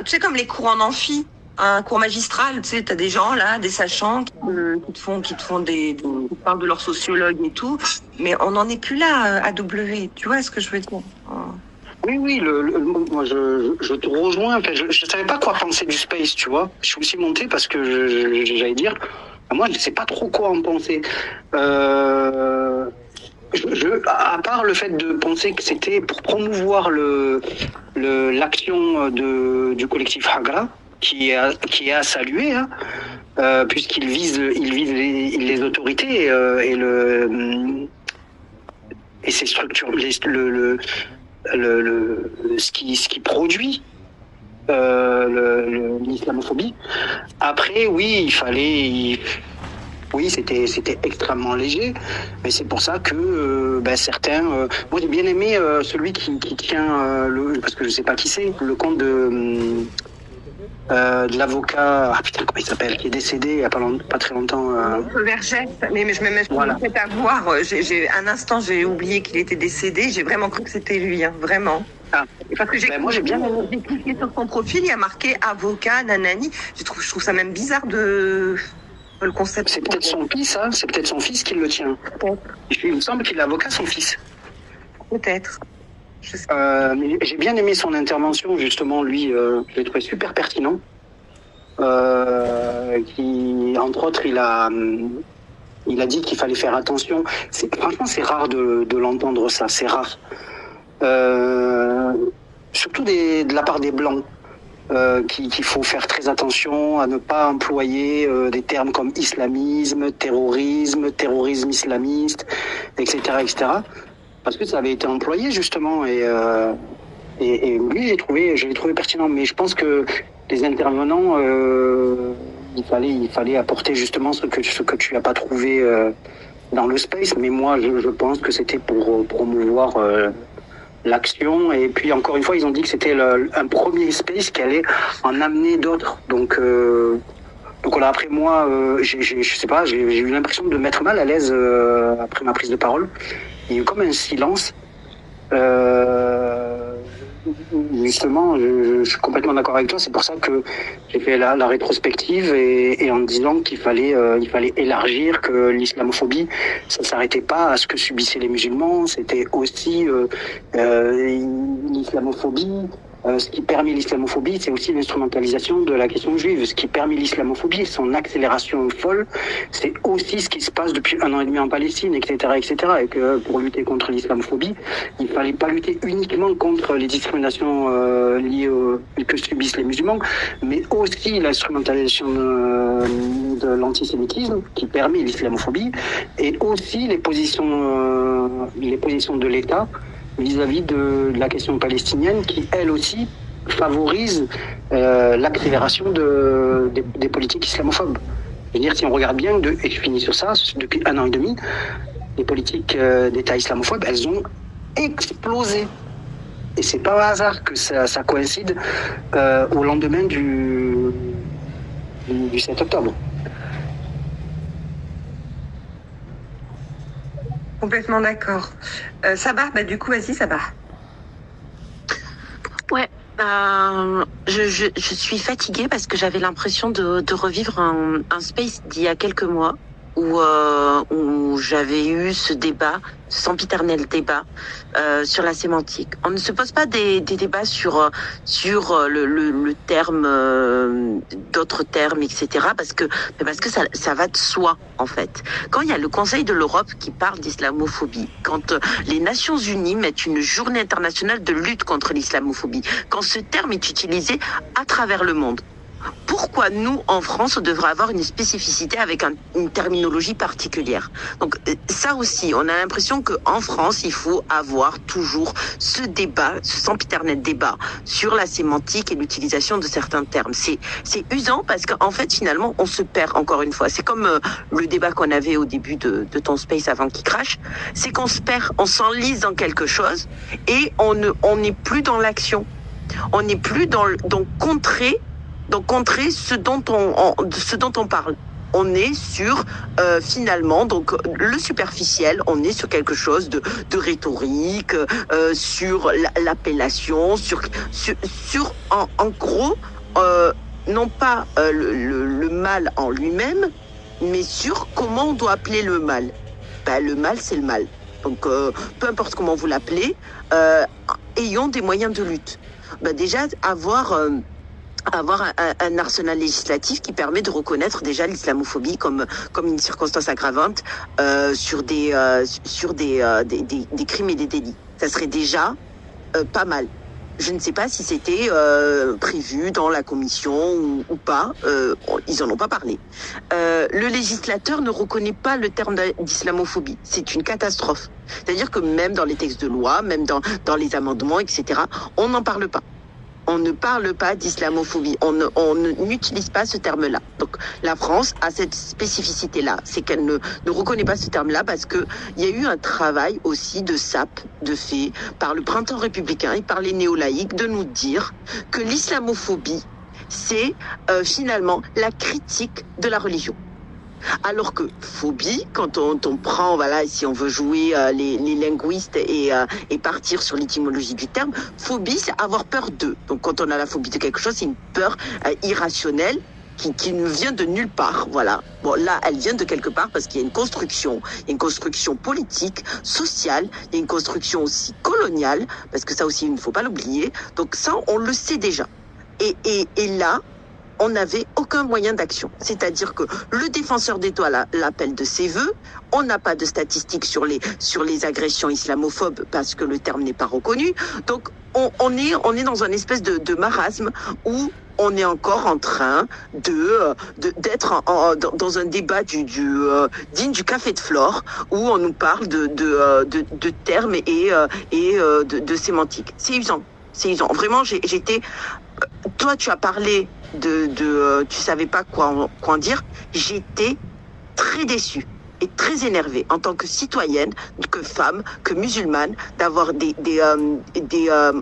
tu sais, comme les cours en amphi, un cours magistral, tu sais, t'as des gens là, des sachants qui te font qui te parlent de leur sociologue et tout, mais on n'en est plus là à W. Tu vois ce que je veux dire? Oui, oui, moi je te rejoins. Enfin, je savais pas quoi penser du space, tu vois. Je suis aussi monté parce que j'allais dire, moi je sais pas trop quoi en penser. À part le fait de penser que c'était pour promouvoir l'action du collectif Hagra, qui est à saluer, hein, puisqu'il vise les autorités et ses structures, ce qui produit l'islamophobie. Après, oui, oui, c'était extrêmement léger, mais c'est pour ça que certains. Moi, j'ai bien aimé celui qui tient parce que je sais pas qui c'est, le compte de l'avocat. Ah putain, comment il s'appelle? Qui est décédé il y a pas très longtemps. Vergès, mais je me mets Voilà. fait avoir. Un instant, j'ai oublié qu'il était décédé. J'ai vraiment cru que c'était lui, hein, vraiment. Ah. Parce que Moi, j'ai bien j'ai cliqué sur son profil, il y a marqué avocat, nanani. Je trouve ça même bizarre de le concept. C'est peut-être son fils, hein. C'est peut-être son fils qui le tient. Il me semble qu'il est avocat, son fils. Peut-être. Mais j'ai bien aimé son intervention, justement, lui, je l'ai trouvé super pertinent. Qui, entre autres, il a dit qu'il fallait faire attention. Franchement, c'est rare de l'entendre ça, c'est rare. Surtout de la part des Blancs, qu'il faut faire très attention à ne pas employer des termes comme islamisme, terrorisme islamiste, etc., etc. Parce que ça avait été employé justement et lui je l'ai trouvé pertinent, mais je pense que les intervenants il fallait apporter justement ce que tu n'as pas trouvé dans le space, mais moi je pense que c'était pour promouvoir l'action, et puis encore une fois ils ont dit que c'était un premier space qui allait en amener d'autres, donc voilà, après moi je sais pas, j'ai eu l'impression de me mettre mal à l'aise après ma prise de parole. Il y a eu comme un silence. Justement, je suis complètement d'accord avec toi. C'est pour ça que j'ai fait la rétrospective et en disant qu'il fallait élargir, que l'islamophobie, ça s'arrêtait pas à ce que subissaient les musulmans. C'était aussi l'islamophobie. Ce qui permet l'islamophobie, c'est aussi l'instrumentalisation de la question juive. Ce qui permet l'islamophobie, son accélération folle, c'est aussi ce qui se passe depuis 1 an et demi en Palestine, etc., etc. Et que pour lutter contre l'islamophobie, il fallait pas lutter uniquement contre les discriminations liées que subissent les musulmans, mais aussi l'instrumentalisation de l'antisémitisme qui permet l'islamophobie, et aussi les positions de l'État vis-à-vis de la question palestinienne, qui elle aussi favorise l'accélération des politiques islamophobes. Je veux dire, si on regarde bien, et je finis sur ça, depuis 1 an et demi, les politiques d'État islamophobes, elles ont explosé. Et c'est pas un hasard que ça coïncide au lendemain du 7 octobre. Complètement d'accord. Sabah, du coup, vas-y, Sabah. Ouais, je suis fatiguée parce que j'avais l'impression de revivre un space d'il y a quelques mois où j'avais eu ce débat, ce sempiternel débat sur la sémantique. On ne se pose pas des débats sur le terme, d'autres termes, etc. parce que ça va de soi, en fait. Quand il y a le Conseil de l'Europe qui parle d'islamophobie, quand les Nations Unies mettent une journée internationale de lutte contre l'islamophobie, quand ce terme est utilisé à travers le monde, pourquoi nous, en France, on devrait avoir une spécificité avec une terminologie particulière? Donc ça aussi, on a l'impression qu'en France, il faut avoir toujours ce débat, ce sempiternel débat sur la sémantique et l'utilisation de certains termes. C'est usant parce qu'en fait, finalement, on se perd encore une fois. C'est comme le débat qu'on avait au début de ton space avant qu'il crache. C'est qu'on se perd, on s'enlise dans quelque chose et on n'est plus dans l'action. On n'est plus dans contrer ce dont on parle. on est sur finalement donc le superficiel, on est sur quelque chose de rhétorique, sur l'appellation, sur en gros non pas le mal en lui-même, mais sur comment on doit appeler le mal. Ben, le mal, c'est le mal. Donc, peu importe comment vous l'appelez, ayons des moyens de lutte. Ben, déjà, avoir un arsenal législatif qui permet de reconnaître déjà l'islamophobie comme une circonstance aggravante sur des crimes et des délits. Ça serait déjà pas mal. Je ne sais pas si c'était prévu dans la commission ou pas. Ils en ont pas parlé. Le législateur ne reconnaît pas le terme d'islamophobie. C'est une catastrophe. C'est-à-dire que même dans les textes de loi, même dans les amendements, etc., on n'en parle pas. On ne parle pas d'islamophobie. On n'utilise pas ce terme-là. Donc, la France a cette spécificité-là. C'est qu'elle ne reconnaît pas ce terme-là parce que il y a eu un travail aussi de sape, de fait, par le printemps républicain et par les néo-laïcs de nous dire que l'islamophobie, c'est finalement la critique de la religion. Alors que phobie, quand on prend, voilà, si on veut jouer les linguistes et partir sur l'étymologie du terme, phobie, c'est avoir peur d'eux. Donc quand on a la phobie de quelque chose, c'est une peur irrationnelle qui ne vient de nulle part, voilà. Bon, là, elle vient de quelque part parce qu'il y a une construction politique, sociale, il y a une construction aussi coloniale, parce que ça aussi, il ne faut pas l'oublier. Donc ça, on le sait déjà. Et là, on n'avait aucun moyen d'action. C'est-à-dire que le défenseur des droits l'appelle de ses voeux. On n'a pas de statistiques sur les agressions islamophobes parce que le terme n'est pas reconnu. Donc, on est dans une espèce de marasme où on est encore en train d'être dans un débat digne du café de Flore où on nous parle de termes et de sémantique. C'est usant. C'est usant. Vraiment, j'étais... Toi, tu as parlé tu savais pas quoi en dire. J'étais très déçue et très énervée en tant que citoyenne, que femme, que musulmane, d'avoir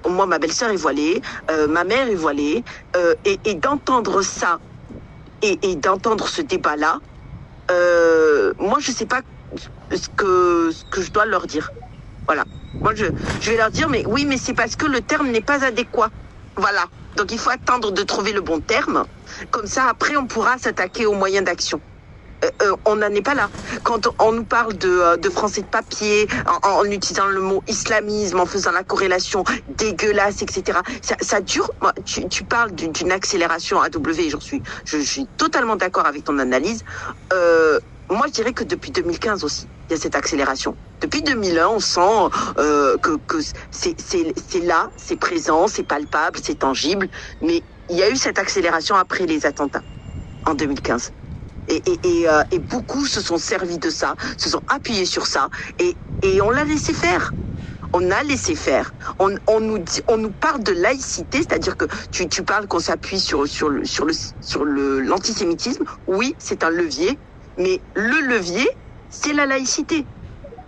moi, ma belle-sœur est voilée, ma mère est voilée, et d'entendre ça et d'entendre ce débat-là. Moi, je sais pas ce que je dois leur dire. Voilà. Moi, je vais leur dire, mais oui, mais c'est parce que le terme n'est pas adéquat. Voilà. Donc, il faut attendre de trouver le bon terme. Comme ça, après, on pourra s'attaquer aux moyens d'action. On n'en est pas là. Quand on nous parle de français de papier, en utilisant le mot islamisme, en faisant la corrélation dégueulasse, etc. Ça dure. Moi, tu parles d'une accélération à W. Je suis totalement d'accord avec ton analyse. Moi, je dirais que depuis 2015 aussi, il y a cette accélération. Depuis 2001, on sent que c'est là, c'est présent, c'est palpable, c'est tangible. Mais il y a eu cette accélération après les attentats en 2015. Et beaucoup se sont servis de ça, se sont appuyés sur ça, et on l'a laissé faire. On a laissé faire. On nous parle de laïcité, c'est-à-dire que tu parles qu'on s'appuie sur l'antisémitisme. Oui, c'est un levier, mais le levier, c'est la laïcité.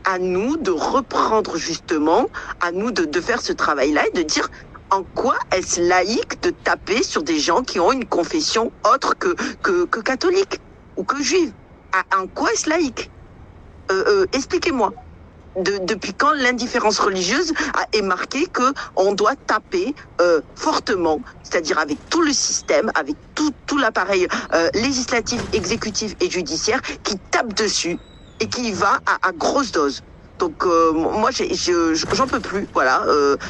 À nous de reprendre justement, à nous de faire ce travail-là et de dire en quoi est-ce laïque de taper sur des gens qui ont une confession autre que catholique ou que juive. En quoi est-ce laïque? Expliquez-moi. Depuis quand l'indifférence religieuse est marquée que on doit taper fortement, c'est-à-dire avec tout le système, avec tout l'appareil législatif, exécutif et judiciaire qui tape dessus et qui y va à grosse dose. Donc moi j'en peux plus, voilà,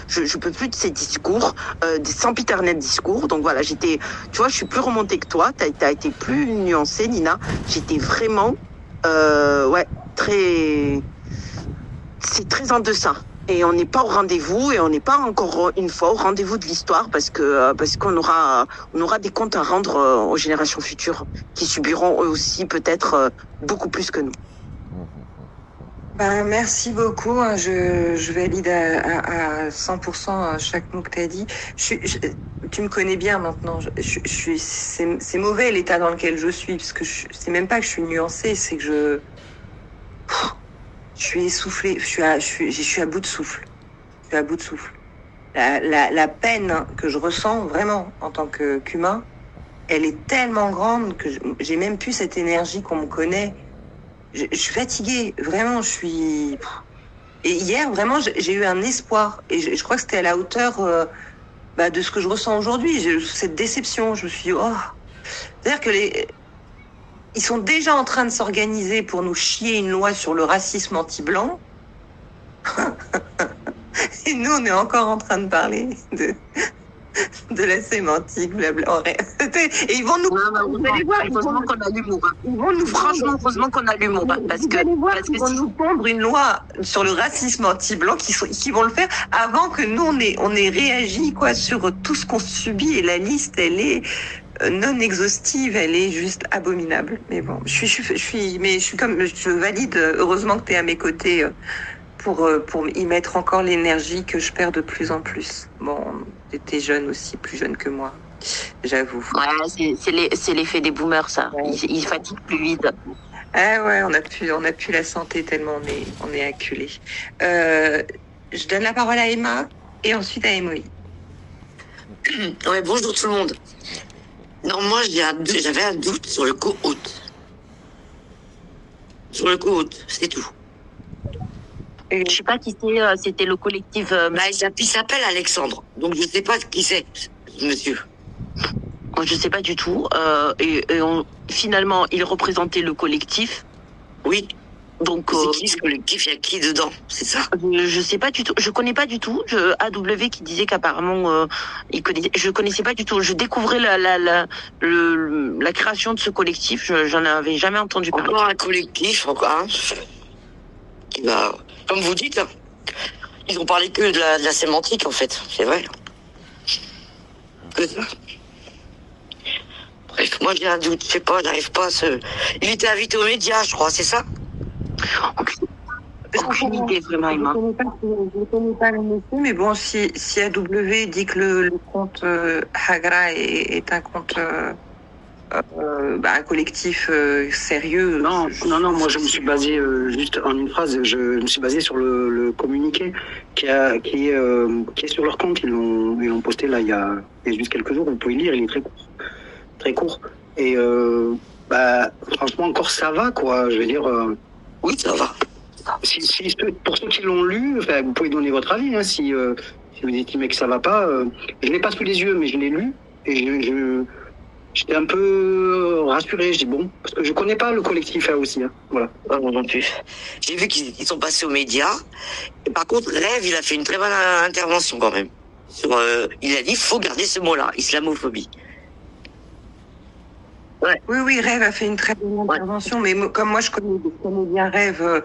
je peux plus de ces discours, des sempiternels discours. Donc voilà, tu vois, je suis plus remontée que toi, t'as été plus nuancée, Nina. J'étais vraiment c'est très en deçà. Et on n'est pas au rendez-vous, et on n'est pas encore une fois au rendez-vous de l'histoire parce qu'on aura des comptes à rendre aux générations futures qui subiront eux aussi peut-être beaucoup plus que nous. Ben, merci beaucoup. Je valide à 100% chaque mot que tu as dit. Tu me connais bien maintenant. C'est mauvais l'état dans lequel je suis, parce que c'est même pas que je suis nuancée, c'est que je suis essoufflée. Je suis à bout de souffle. Je suis à bout de souffle. La peine que je ressens vraiment en tant qu'humain, elle est tellement grande que j'ai même plus cette énergie qu'on me connaît. Je suis fatiguée, vraiment, je suis... Et hier, vraiment, j'ai eu un espoir. Et je crois que c'était à la hauteur de ce que je ressens aujourd'hui. Cette déception, je me suis dit, oh... C'est-à-dire que ils sont déjà en train de s'organiser pour nous chier une loi sur le racisme anti-blanc. Et nous, on est encore en train de parler de la sémantique, blabla. Et ils vont nous... Vous allez voir, heureusement qu'on a l'humour. Franchement, heureusement qu'on a l'humour. Parce que ils vont nous pondre une loi sur le racisme anti-blanc qui vont le faire avant que nous, on ait réagi quoi, sur tout ce qu'on subit. Et la liste, elle est non exhaustive, elle est juste abominable. Mais bon, je valide. Heureusement que tu es à mes côtés pour y mettre encore l'énergie que je perds de plus en plus. Bon, t'étais jeune aussi, plus jeune que moi, j'avoue. Ouais, c'est l'effet des boomers, ça. Ouais. Ils fatiguent plus vite. Ah ouais, on a plus la santé tellement on est acculé. Je donne la parole à Emma et ensuite à Emoï. Ouais, bonjour tout le monde. Non, moi j'avais un doute sur le co-hôte. Sur le co-hôte, c'est tout. Je sais pas qui c'est, c'était le collectif. Il s'appelle Alexandre, donc je sais pas qui c'est, monsieur. Je sais pas du tout. Finalement, il représentait le collectif. Oui. Donc. C'est qui ce collectif? Il y a qui dedans? C'est ça? Je sais pas du tout. Je connais pas du tout. AW qui disait qu'apparemment il connaissait. Je connaissais pas du tout. Je découvrais la création de ce collectif. J'en avais jamais entendu parler. Encore un collectif, encore un. Qui va. Comme vous dites, hein, ils ont parlé que de la sémantique, en fait. C'est vrai. Que ça. Bref, moi j'ai un doute. Je sais pas, j'arrive pas à se... Il était invité aux médias, je crois, c'est ça? Aucune idée, vraiment, Emma. Je ne connais pas le monsieur, mais bon, si AW dit que le compte Hagra est un compte... un collectif sérieux. Non, moi je me suis basé juste en une phrase, je me suis basé sur le communiqué qui est sur leur compte. Ils l'ont posté là il y a juste quelques jours. Vous pouvez lire, il est très court. Et franchement encore ça va quoi. Je veux dire. Oui, ça va. Pour ceux qui l'ont lu, vous pouvez donner votre avis hein, si vous estimez que ça va pas. Je l'ai pas sous les yeux, mais je l'ai lu et j'étais un peu rassuré, je dis bon, parce que je connais pas le collectif aussi. Hein. Voilà. Moi non plus. J'ai vu qu'ils sont passés aux médias. Et par contre, Rêve, il a fait une très bonne intervention quand même. Il a dit, faut garder ce mot-là, islamophobie. Ouais. Oui, Rêve a fait une très bonne intervention, mais comme moi je connais bien Rêve,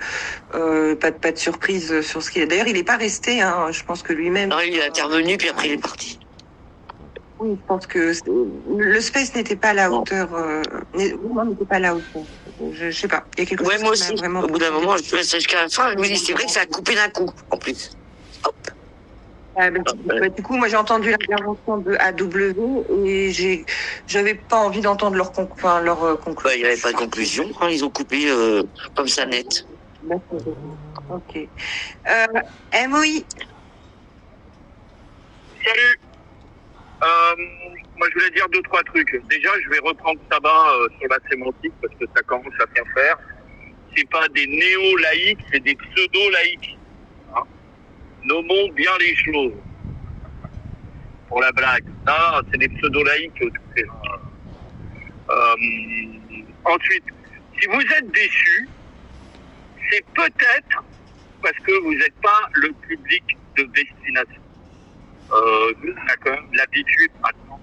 pas de surprise sur ce qu'il a. D'ailleurs, il n'est pas resté, hein, je pense que lui-même. Non, il est intervenu, puis après il est parti. Oui, je pense que le space n'était pas à la hauteur. N'était pas à la hauteur. Je sais pas. Il y a quelque chose. Moi aussi. Vraiment... Au bout d'un moment, je laisse jusqu'à la fin. Je me dis, c'est vrai que ça a coupé d'un coup, en plus. Hop. Du coup, moi j'ai entendu l'intervention de AW et j'avais pas envie d'entendre leur conclusion. Il n'y avait pas de conclusion. Hein, ils ont coupé comme ça net. Ok. MOI. Salut. Moi, je voulais dire 2-3 trucs. Déjà, je vais reprendre Sabin sur la sémantique parce que ça commence à bien faire. C'est pas des néo-laïcs, c'est des pseudo-laïcs. Hein, nommons bien les choses. Pour la blague. Non, c'est des pseudo-laïcs. Ensuite, si vous êtes déçus, c'est peut-être parce que vous n'êtes pas le public de destination. Nous, on a quand même l'habitude maintenant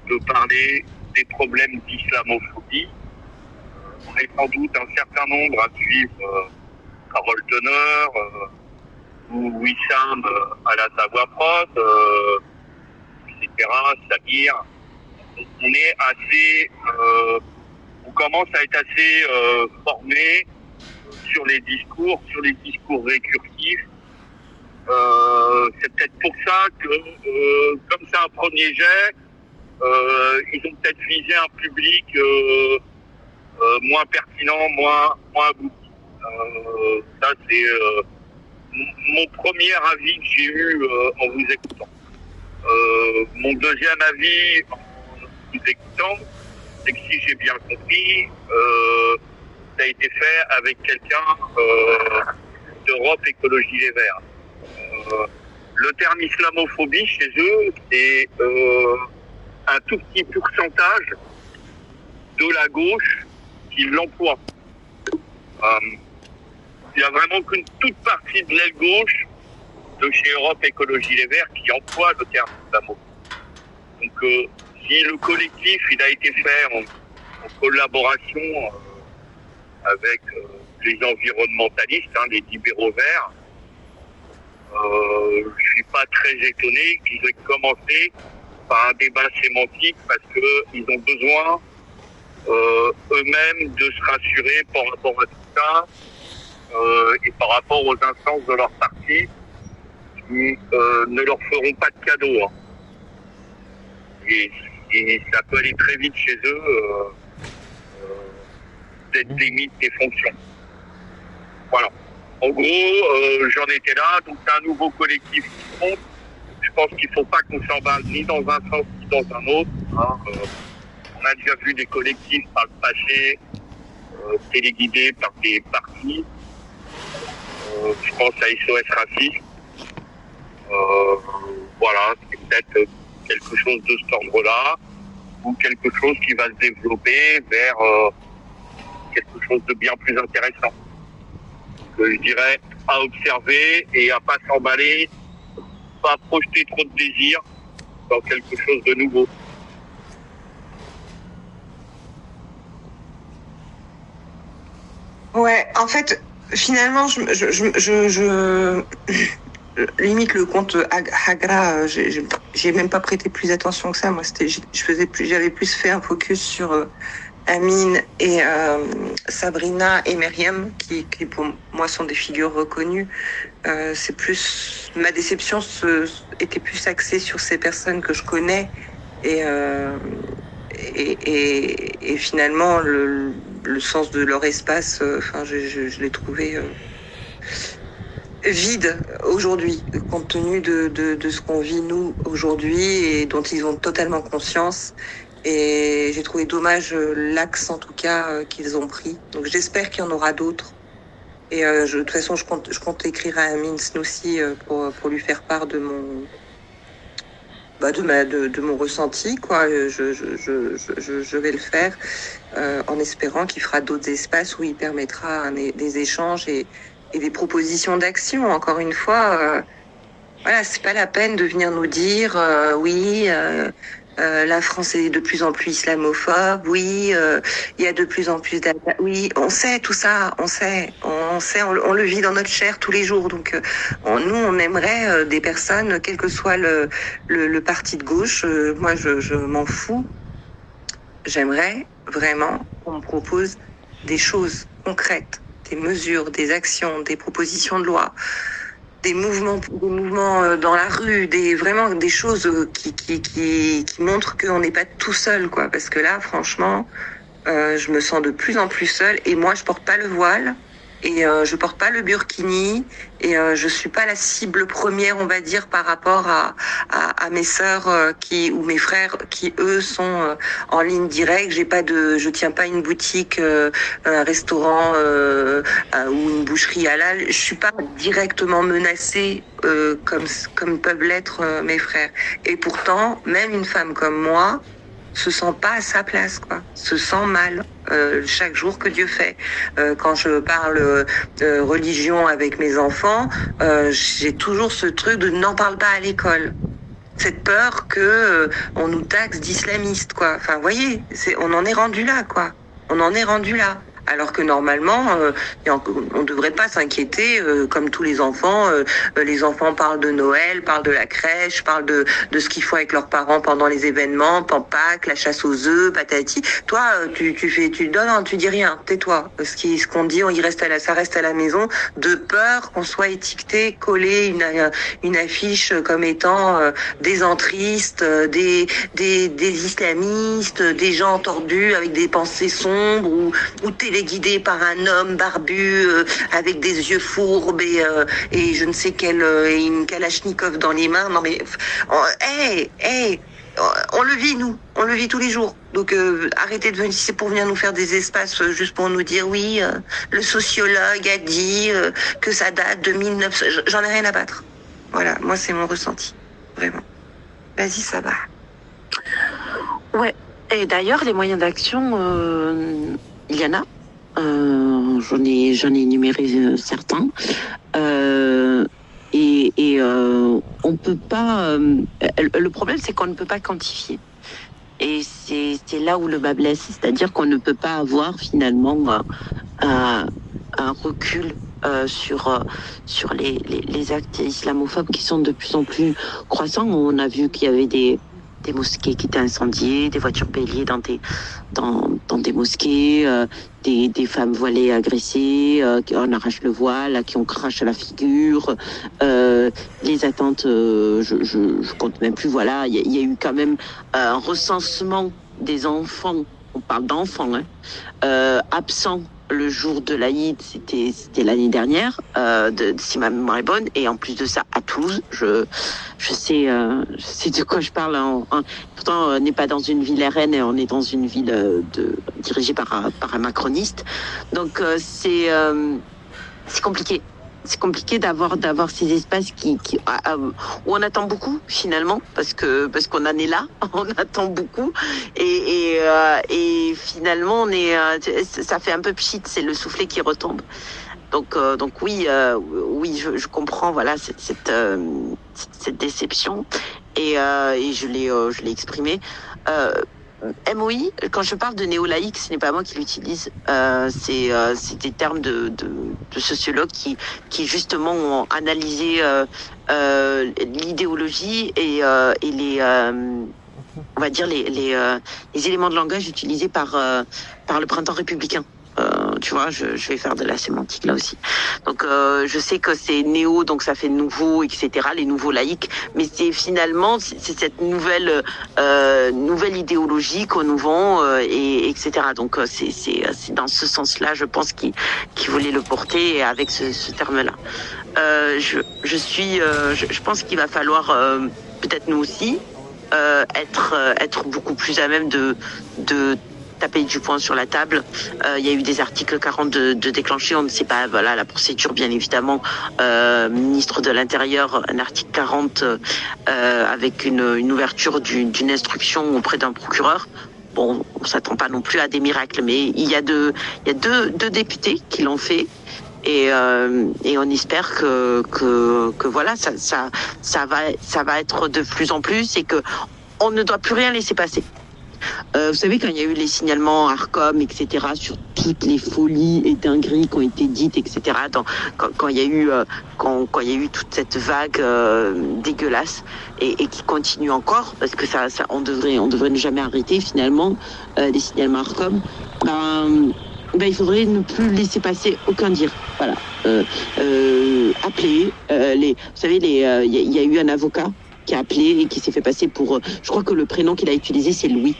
de parler des problèmes d'islamophobie. On est sans doute un certain nombre à suivre Carole Donner ou Wissam à la Savoie Prof, etc., Samir. On est assez, on commence à être assez formé sur les discours récursifs. C'est peut-être pour ça que, comme c'est un premier jet, ils ont peut-être visé un public moins pertinent, moins abouti. Ça, c'est mon premier avis que j'ai eu en vous écoutant. Mon deuxième avis, vous écoutant, c'est que si j'ai bien compris, ça a été fait avec quelqu'un d'Europe Écologie Les Verts. Le terme islamophobie chez eux, c'est un tout petit pourcentage de la gauche qui l'emploie. Il y a vraiment qu'une toute partie de l'aile gauche de chez Europe Écologie Les Verts qui emploie le terme islamophobie. Donc, si le collectif il a été fait en collaboration avec les environnementalistes, les libéraux verts, je suis pas très étonné qu'ils aient commencé par un débat sémantique parce qu'ils ont besoin eux-mêmes de se rassurer par rapport à tout ça et par rapport aux instances de leur parti qui ne leur feront pas de cadeau. Et ça peut aller très vite chez eux d'être limite des fonctions. Voilà. En gros, j'en étais là, donc c'est un nouveau collectif qui compte. Je pense qu'il ne faut pas qu'on s'emballe ni dans un sens ni dans un autre. On a déjà vu des collectifs par le passé téléguidés par des partis. Je pense à SOS Racisme. Voilà, c'est peut-être quelque chose de cet ordre-là, ou quelque chose qui va se développer vers quelque chose de bien plus intéressant. Je dirais à observer et à pas s'emballer, pas projeter trop de désir dans quelque chose de nouveau. Ouais, en fait, finalement, limite le compte Hagra, j'ai même pas prêté plus attention que ça. Moi, j'avais plus fait un focus sur Amine et Sabrina et Myriam, qui pour moi sont des figures reconnues. C'est plus ma déception était plus axée sur ces personnes que je connais et finalement le sens de leur espace, je l'ai trouvé vide aujourd'hui, compte tenu de ce qu'on vit nous aujourd'hui et dont ils ont totalement conscience. Et j'ai trouvé dommage l'axe en tout cas qu'ils ont pris. Donc j'espère qu'il y en aura d'autres. Et de toute façon, je compte écrire à Amine Snoussi pour lui faire part de mon de mon ressenti, quoi. Je vais le faire en espérant qu'il fera d'autres espaces où il permettra des échanges et des propositions d'action. Encore une fois, voilà, c'est pas la peine de venir nous dire oui. La France est de plus en plus islamophobe. Oui, il y a de plus en plus d'attaques. Oui, on sait tout ça. On sait, on le vit dans notre chair tous les jours. Donc, nous, on aimerait des personnes, quel que soit le parti de gauche. Moi, je m'en fous. J'aimerais vraiment qu'on me propose des choses concrètes, des mesures, des actions, des propositions de loi. Des mouvements dans la rue, vraiment des choses qui montrent qu'on n'est pas tout seul, quoi. Parce que là, franchement, je me sens de plus en plus seule. Et moi, je porte pas le voile et je porte pas le burkini et je suis pas la cible première, on va dire, par rapport à mes sœurs ou mes frères qui eux sont en ligne directe. Je tiens pas une boutique, un restaurant ou une boucherie halal. Je suis pas directement menacée comme peuvent l'être mes frères. Et pourtant, même une femme comme moi se sent pas à sa place, quoi. Se sent mal chaque jour que Dieu fait. Quand je parle religion avec mes enfants, j'ai toujours ce truc de n'en parle pas à l'école. Cette peur que on nous taxe d'islamistes, quoi. Enfin, vous voyez, on en est rendu là, quoi. On en est rendu là. Alors que normalement, on devrait pas s'inquiéter, comme tous les enfants. Les enfants parlent de Noël, parlent de la crèche, parlent de ce qu'ils font avec leurs parents pendant les événements, Pâques, la chasse aux œufs, patati. Toi, tu dis rien, tais-toi. Ce qu'on dit, ça reste à la maison, de peur qu'on soit étiqueté, collé une affiche comme étant des entristes, des islamistes, des gens tordus avec des pensées sombres ou téléguidé par un homme barbu avec des yeux fourbes et je ne sais quel et une kalachnikov dans les mains. Non mais On le vit, nous. On le vit tous les jours. Donc, arrêtez de venir, si c'est pour venir nous faire des espaces juste pour nous dire, oui, le sociologue a dit que ça date de 1900. J'en ai rien à battre. Voilà, moi, c'est mon ressenti. Vraiment. Vas-y, ça va. Ouais. Et d'ailleurs, les moyens d'action, il y en a. J'en ai énuméré certains. On peut pas. Le problème, c'est qu'on ne peut pas quantifier. Et c'est là où le bas blesse, c'est-à-dire qu'on ne peut pas avoir finalement un recul sur les actes islamophobes qui sont de plus en plus croissants. On a vu qu'il y avait des mosquées qui étaient incendiées, des voitures béliers dans des mosquées, des femmes voilées agressées, qui en arrachent le voile, qui ont craché à la figure, les attentes, je compte même plus, voilà, il y a eu quand même un recensement des enfants, on parle d'enfants, absents le jour de l'Aïd, c'était l'année dernière, si ma mémoire est bonne, et en plus de ça, à Toulouse, je sais de quoi je parle. Pourtant, on n'est pas dans une ville RN, et on est dans une ville dirigée par un macroniste. Donc c'est compliqué. C'est compliqué d'avoir ces espaces où on attend beaucoup finalement parce qu'on en est là, on attend beaucoup et finalement ça fait un peu pchit, c'est le soufflet qui retombe. Donc oui, je comprends, voilà, cette déception et je l'ai exprimé. MOI, quand je parle de néo-laïque, ce n'est pas moi qui l'utilise, c'est des termes de sociologues qui justement ont analysé l'idéologie et les on va dire les éléments de langage utilisés par le printemps républicain. Tu vois, je vais faire de la sémantique là aussi. Donc, je sais que c'est néo, donc ça fait nouveau, etc. Les nouveaux laïcs, mais c'est finalement c'est cette nouvelle idéologie qu'on nous vend, et etc. Donc, c'est dans ce sens-là, je pense qu'il voulait le porter avec ce terme-là. Je pense qu'il va falloir peut-être nous aussi être beaucoup plus à même de taper du poing sur la table. Il y a eu des articles 40 de déclencher, on ne sait pas, voilà, la procédure, bien évidemment, ministre de l'Intérieur, un article 40 avec une ouverture d'une instruction auprès d'un procureur. Bon, on s'attend pas non plus à des miracles, mais il y a deux députés qui l'ont fait. Et on espère que voilà, ça va être de plus en plus et que on ne doit plus rien laisser passer. Vous savez, quand il y a eu les signalements Arcom, etc., sur toutes les folies et dingueries qui ont été dites, etc., quand il y a eu toute cette vague dégueulasse et qui continue encore, parce que on devrait ne jamais arrêter finalement les signalements Arcom, il faudrait ne plus laisser passer aucun dire. Voilà. Appeler vous savez, il y a eu un avocat qui a appelé et qui s'est fait passer pour, je crois que le prénom qu'il a utilisé c'est Louis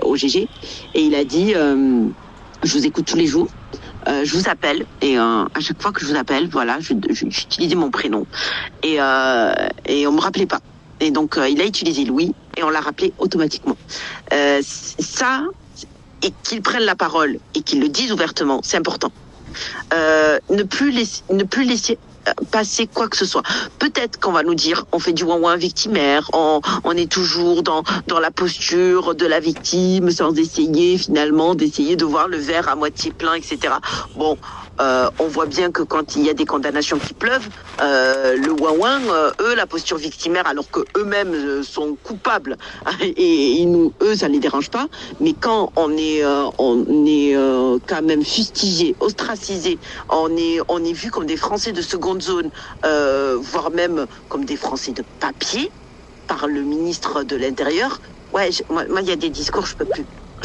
au GG, et il a dit je vous écoute tous les jours, je vous appelle et à chaque fois que je vous appelle, voilà, j'utilisais mon prénom et on me rappelait pas, et donc il a utilisé Louis et on l'a rappelé automatiquement. Ça, et qu'ils prennent la parole et qu'ils le disent ouvertement, c'est important. Ne plus laisser passer quoi que ce soit. Peut-être qu'on va nous dire on fait du ouin-ouin victimaire, on est toujours dans la posture de la victime sans essayer finalement de voir le verre à moitié plein, etc. Bon, on voit bien que quand il y a des condamnations qui pleuvent, le ouin-ouin, eux, la posture victimaire, alors que eux-mêmes sont coupables, et eux, ça les dérange pas. Mais quand on est quand même fustigé, ostracisé, on est vu comme des Français de seconde zone, voire même comme des Français de papier par le ministre de l'Intérieur. Ouais, moi, il y a des discours, je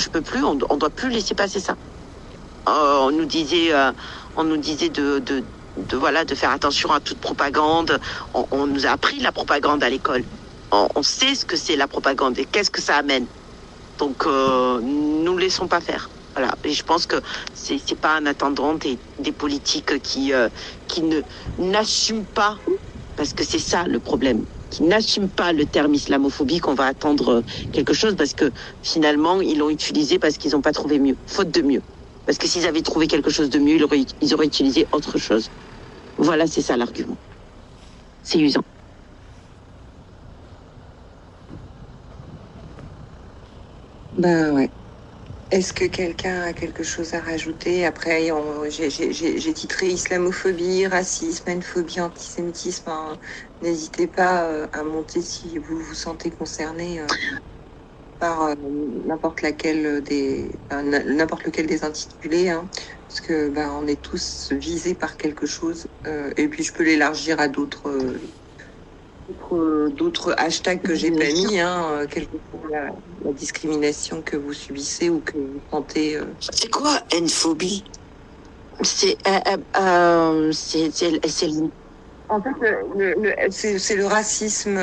peux plus, on doit plus laisser passer ça. On nous disait de faire attention à toute propagande. On nous a appris la propagande à l'école. On sait ce que c'est la propagande et qu'est-ce que ça amène. Donc, nous ne laissons pas faire. Voilà. Et je pense que c'est pas en attendant des politiques qui n'assument pas, parce que c'est ça le problème. qui n'assument pas le terme islamophobie qu'on va attendre quelque chose parce que finalement, ils l'ont utilisé parce qu'ils n'ont pas trouvé mieux, faute de mieux. Parce que s'ils avaient trouvé quelque chose de mieux, ils auraient utilisé autre chose. Voilà, c'est ça l'argument. C'est usant. Ben ouais. Est-ce que quelqu'un a quelque chose à rajouter? Après, j'ai titré islamophobie, racisme, haine-phobie, antisémitisme. Hein. N'hésitez pas à monter si vous vous sentez concerné par n'importe lequel des intitulés. Hein, parce que on est tous visés par quelque chose. Et puis je peux l'élargir à d'autres hashtags que j'ai pas mis, hein, quelle que soit la discrimination que vous subissez ou que vous sentez. C'est quoi haine-phobie? En fait, c'est le racisme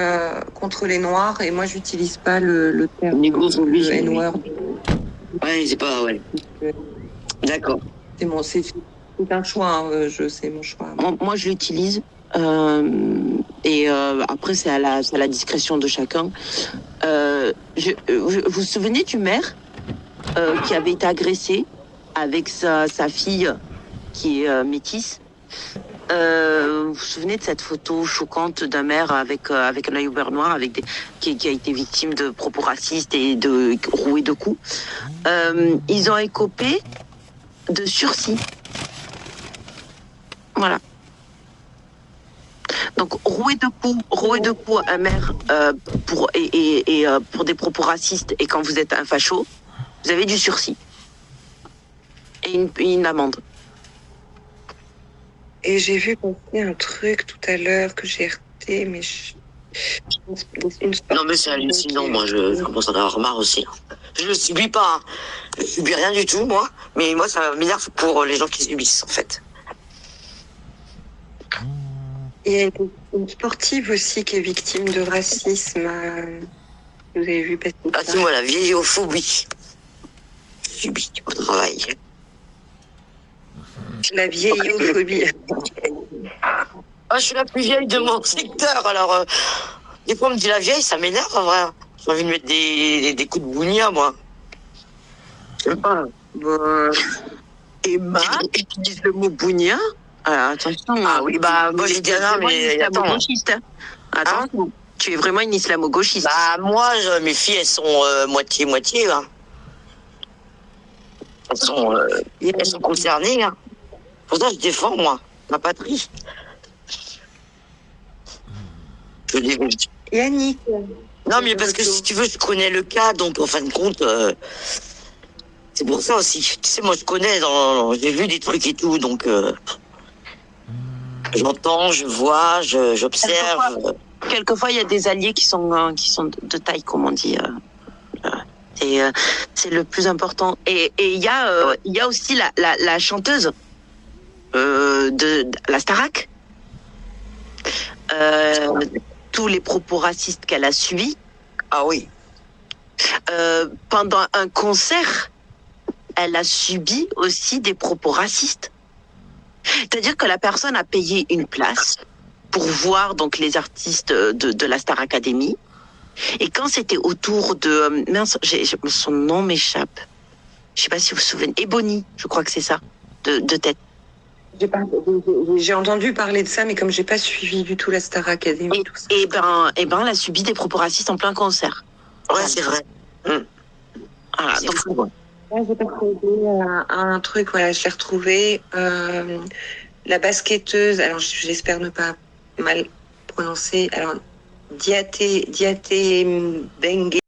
contre les Noirs et moi j'utilise pas le terme le N-word. Ouais, c'est pas ouais. D'accord. C'est un choix, hein, c'est mon choix. Moi je l'utilise. Et après, c'est à la discrétion de chacun. Vous vous souvenez du maire qui avait été agressé avec sa fille qui est métisse? Vous vous souvenez de cette photo choquante d'un maire avec un œil au beurre noir qui a été victime de propos racistes et de roués de coups? Ils ont écopé de sursis. Voilà. Donc roué de coups un maire pour des propos racistes et quand vous êtes un facho, vous avez du sursis et une amende. Et j'ai vu passer un truc tout à l'heure que j'ai heurté, mais non mais c'est hallucinant, moi je commence à en avoir marre aussi. Je le subis pas, hein. Je subis rien du tout moi, mais moi ça m'énerve pour les gens qui subissent en fait. Il y a une sportive aussi qui est victime de racisme. Vous avez vu passer ça? Ah c'est moi la vieillophobie. Je subis au travail. La vieillophobie. Ah, je suis la plus vieille de mon secteur, alors des fois on me dit la vieille, ça m'énerve en vrai. J'ai envie de mettre des coups de bougnat, moi. Je sais pas. Emma utilise le mot bougnat. Attention. Ah oui, moi j'ai dit non, mais attends. Islamo-gauchiste. Attention, tu es vraiment une islamo-gauchiste. Bah moi, mes filles, elles sont moitié-moitié. Hein. Elles sont concernées. Hein. Pour ça, je défends, moi, ma patrie. Je défends. Yannick. Non, mais parce que si tu veux, je connais le cas, donc en fin de compte, c'est pour ça aussi. Tu sais, moi, je connais, j'ai vu des trucs et tout, donc j'entends, je vois, j'observe. Quelquefois, il y a des alliés qui sont de taille, comme on dit. C'est le plus important. Et il y a aussi la chanteuse de la Starac. Tous les propos racistes qu'elle a subis. Ah oui. Pendant un concert, elle a subi aussi des propos racistes. C'est-à-dire que la personne a payé une place pour voir donc les artistes de la Star Academy. Et quand c'était autour de... mince, son nom m'échappe. Je sais pas si vous vous souvenez. Ebony, je crois que c'est ça, de tête. J'ai entendu parler de ça, mais comme j'ai pas suivi du tout la Star Academy, tout ça. Et elle a subi des propos racistes en plein concert. Ouais, c'est vrai. Voilà, donc, J'ai pas trouvé un truc, voilà, je l'ai retrouvé. La basketteuse, alors j'espère ne pas mal prononcer, alors Diaté Bengue.